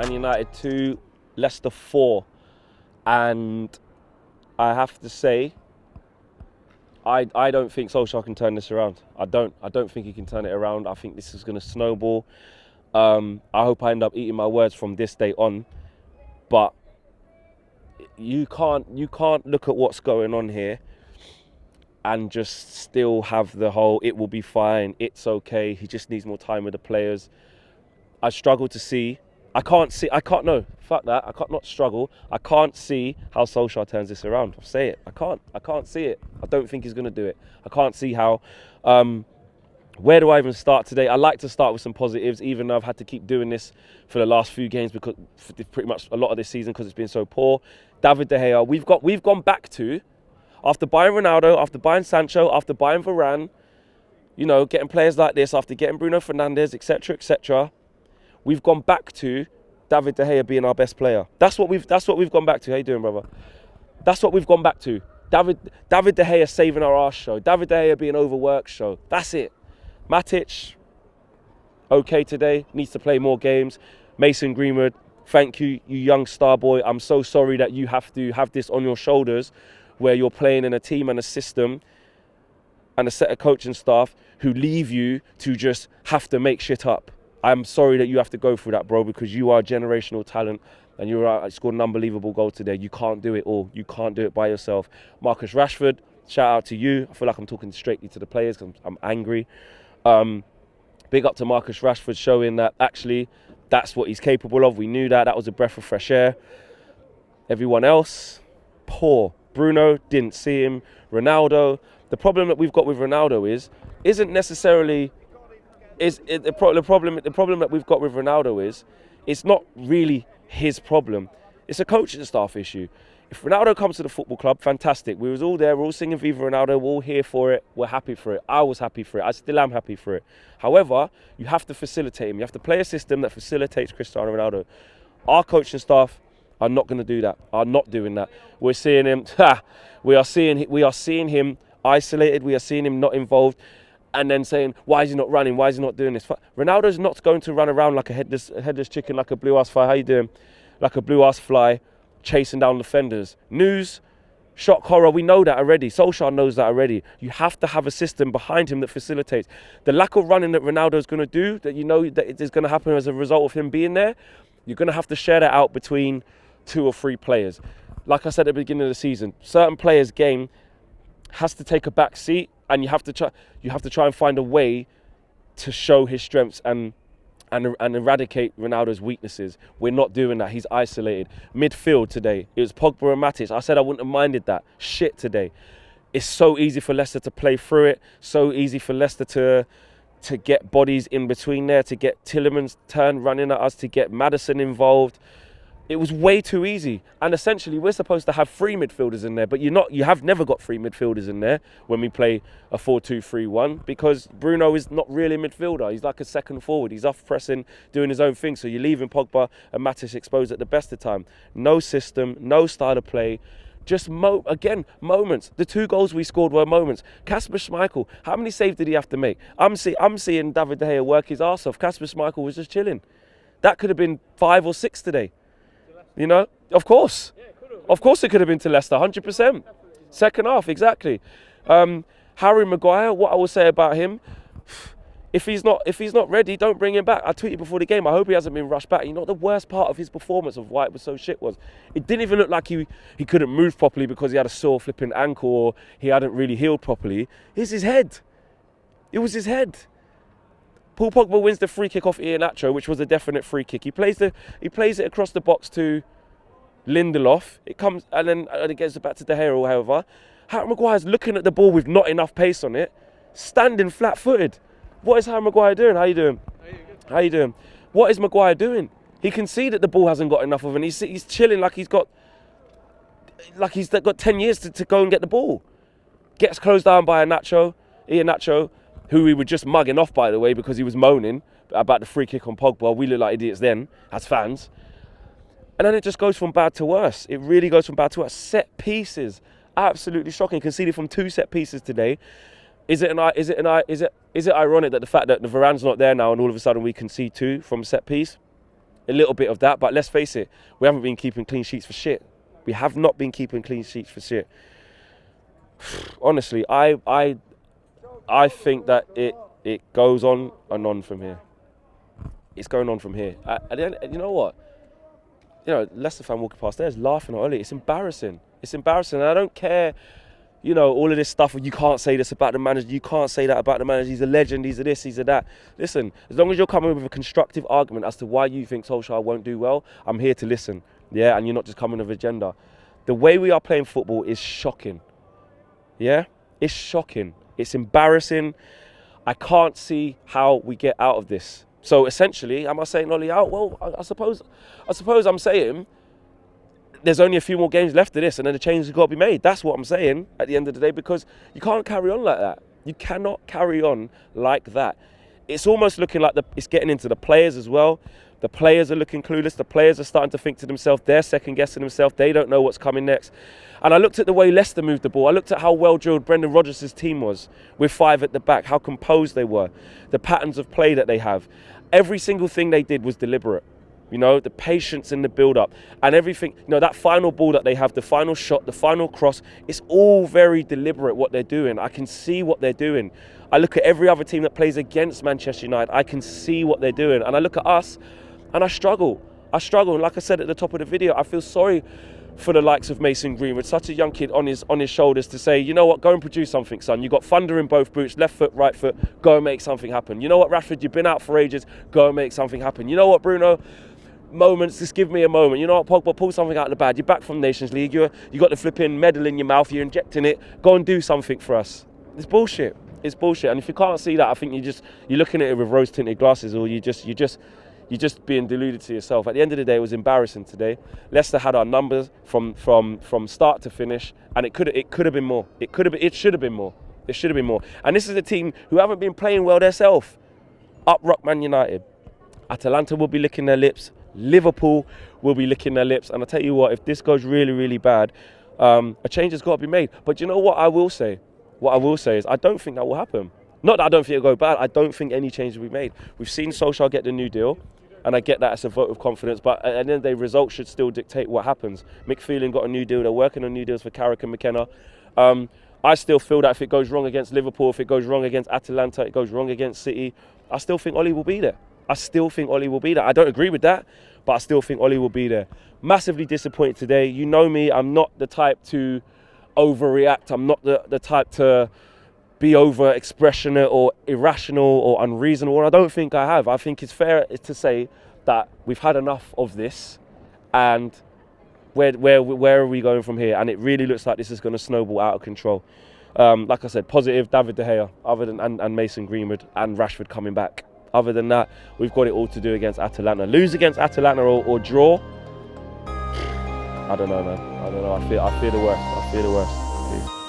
Man United 2, Leicester 4. And I have to say, I don't think Solskjaer can turn this around. I don't think he can turn it around. I think this is going to snowball. I hope I end up eating my words from this day on. But you can't look at what's going on here and just still have the whole, it will be fine, it's okay, he just needs more time with the players. I struggle to see, I can't see how Solskjaer turns this around. I'll say it, I can't see it. I don't think he's going to do it. I can't see how. Where do I even start today? I like to start with some positives, even though I've had to keep doing this for the last few games, because pretty much a lot of this season, because it's been so poor. David De Gea, we've gone back to, after buying Ronaldo, after buying Sancho, after buying Varane, you know, getting players like this, after getting Bruno Fernandes, etc., etc., we've gone back to David De Gea being our best player. That's what we've gone back to. How you doing, brother? That's what we've gone back to. David De Gea saving our arse show. David De Gea being overworked show. That's it. Matic, okay today, needs to play more games. Mason Greenwood, thank you, you young star boy. I'm so sorry that you have to have this on your shoulders, where you're playing in a team and a system and a set of coaching staff who leave you to just have to make shit up. I'm sorry that you have to go through that, bro, because you are a generational talent and you scored an unbelievable goal today. You can't do it all. You can't do it by yourself. Marcus Rashford, shout out to you. I feel like I'm talking straightly to the players because I'm angry. Big up to Marcus Rashford, showing that actually that's what he's capable of. We knew that. That was a breath of fresh air. Everyone else, poor. Bruno, didn't see him. Ronaldo. The problem that we've got with Ronaldo the problem that we've got with Ronaldo is, it's not really his problem. It's a coaching staff issue. If Ronaldo comes to the football club, fantastic. We was all there, we're all singing Viva Ronaldo, we're all here for it, we're happy for it. I was happy for it, I still am happy for it. However, you have to facilitate him. You have to play a system that facilitates Cristiano Ronaldo. Our coaching staff are not going to do that, are not doing that. We're seeing him, we are seeing him isolated, we are seeing him not involved, and then saying, why is he not running, why is he not doing this? Ronaldo's not going to run around like a headless chicken, like a blue-ass fly, how you doing? Like a blue-ass fly, chasing down defenders. News, shock horror, we know that already. Solskjaer knows that already. You have to have a system behind him that facilitates. The lack of running that Ronaldo's going to do, that you know that it is going to happen as a result of him being there, you're going to have to share that out between 2 or 3 players. Like I said at the beginning of the season, certain players' game has to take a back seat, and you have to try and find a way to show his strengths and eradicate Ronaldo's weaknesses. We're not doing that. He's isolated. Midfield today, it was Pogba and Matic. I said I wouldn't have minded that shit today. It's so easy for Leicester to play through it. So easy for Leicester to get bodies in between there, to get Tielemans running at us, to get Maddison involved. It was way too easy. And essentially, we're supposed to have 3 midfielders in there, but you have never got 3 midfielders in there when we play a 4-2-3-1, because Bruno is not really a midfielder. He's like a second forward. He's off pressing, doing his own thing. So you're leaving Pogba and Matic exposed at the best of time. No system, no style of play. Just moments. The 2 goals we scored were moments. Kasper Schmeichel, how many saves did he have to make? I'm seeing David De Gea work his arse off. Kasper Schmeichel was just chilling. That could have been 5 or 6 today. You know, of course. Of course it could have been to Leicester, 100%. Second half, exactly. Harry Maguire, what I will say about him, if he's not ready, don't bring him back. I tweeted before the game, I hope he hasn't been rushed back. You know what the worst part of his performance of why it was so shit was? It didn't even look like he couldn't move properly because he had a sore flipping ankle or he hadn't really healed properly. It's his head. It was his head. Paul Pogba wins the free kick off Iheanacho, which was a definite free kick. He plays it across the box to Lindelof. It comes and then it gets back to De Gea or however. Harry Maguire's looking at the ball with not enough pace on it, standing flat-footed. What is Harry Maguire doing? How you doing? How you doing? What is Maguire doing? He can see that the ball hasn't got enough of it. He's chilling like he's got 10 years to go and get the ball. Gets closed down by Iheanacho, who we were just mugging off, by the way, because he was moaning about the free kick on Pogba. We look like idiots then, as fans. And then it just goes from bad to worse. It really goes from bad to worse. Set pieces, absolutely shocking. Conceded from 2 set pieces today. Is it ironic that the fact that the Varane's not there now and all of a sudden we concede 2 from set piece? a little bit of that. But let's face it, we haven't been keeping clean sheets for shit. We have not been keeping clean sheets for shit. Honestly, I think that it goes on and on from here. It's going on from here. You know what? Leicester fan walking past there is laughing at Ollie. It's embarrassing. It's embarrassing. And I don't care, all of this stuff. You can't say this about the manager. You can't say that about the manager. He's a legend. He's a this. He's a that. Listen, as long as you're coming with a constructive argument as to why you think Solskjaer won't do well, I'm here to listen. Yeah, and you're not just coming with an agenda. The way we are playing football is shocking. Yeah, it's shocking. It's embarrassing. I can't see how we get out of this. So essentially, am I saying Ollie out? Well, I suppose I'm saying there's only a few more games left of this, and then the change has got to be made. That's what I'm saying at the end of the day, because you can't carry on like that. You cannot carry on like that. It's almost looking like it's getting into the players as well. The players are looking clueless. The players are starting to think to themselves. They're second guessing themselves. They don't know what's coming next. And I looked at the way Leicester moved the ball. I looked at how well drilled Brendan Rodgers' team was with 5 at the back, how composed they were, the patterns of play that they have. Every single thing they did was deliberate. The patience in the build-up and everything. That final ball that they have, the final shot, the final cross, it's all very deliberate what they're doing. I can see what they're doing. I look at every other team that plays against Manchester United. I can see what they're doing. And I look at us and I struggle. And like I said at the top of the video, I feel sorry for the likes of Mason Greenwood, such a young kid on his shoulders, to say, you know what, go and produce something, son. You got thunder in both boots, left foot, right foot, go and make something happen. You know what, Rashford, you've been out for ages, go and make something happen. You know what, Bruno, moments, just give me a moment. You know what, Pogba, pull something out of the bag. You're back from Nations League, you got the flipping medal in your mouth, you're injecting it, go and do something for us. It's bullshit. It's bullshit. And if you can't see that, I think you're looking at it with rose-tinted glasses, or you're just being deluded to yourself. At the end of the day, it was embarrassing today. Leicester had our numbers from start to finish, and it could have been more. It should have been more. It should have been more. And this is a team who haven't been playing well themselves. Up rock Man United. Atalanta will be licking their lips. Liverpool will be licking their lips. And I tell you what, if this goes really, really bad, a change has got to be made. But you know what I will say? What I will say is I don't think that will happen. Not that I don't think it'll go bad. I don't think any change will be made. We've seen Solskjaer get the new deal, and I get that as a vote of confidence, but at the end of the day, results should still dictate what happens. Mick Phelan got a new deal. They're working on new deals for Carrick and McKenna. I still feel that if it goes wrong against Liverpool, if it goes wrong against Atalanta, it goes wrong against City, I still think Ollie will be there. I don't agree with that, but I still think Ollie will be there. Massively disappointed today. You know me, I'm not the type to overreact. I'm not the type to be over-expressionate or irrational or unreasonable. I don't think I have. I think it's fair to say that we've had enough of this, and where are we going from here? And it really looks like this is going to snowball out of control. Like I said, positive David De Gea, other than and Mason Greenwood and Rashford coming back. Other than that, we've got it all to do against Atalanta. Lose against Atalanta or draw, I don't know, man. I don't know. I fear the worst.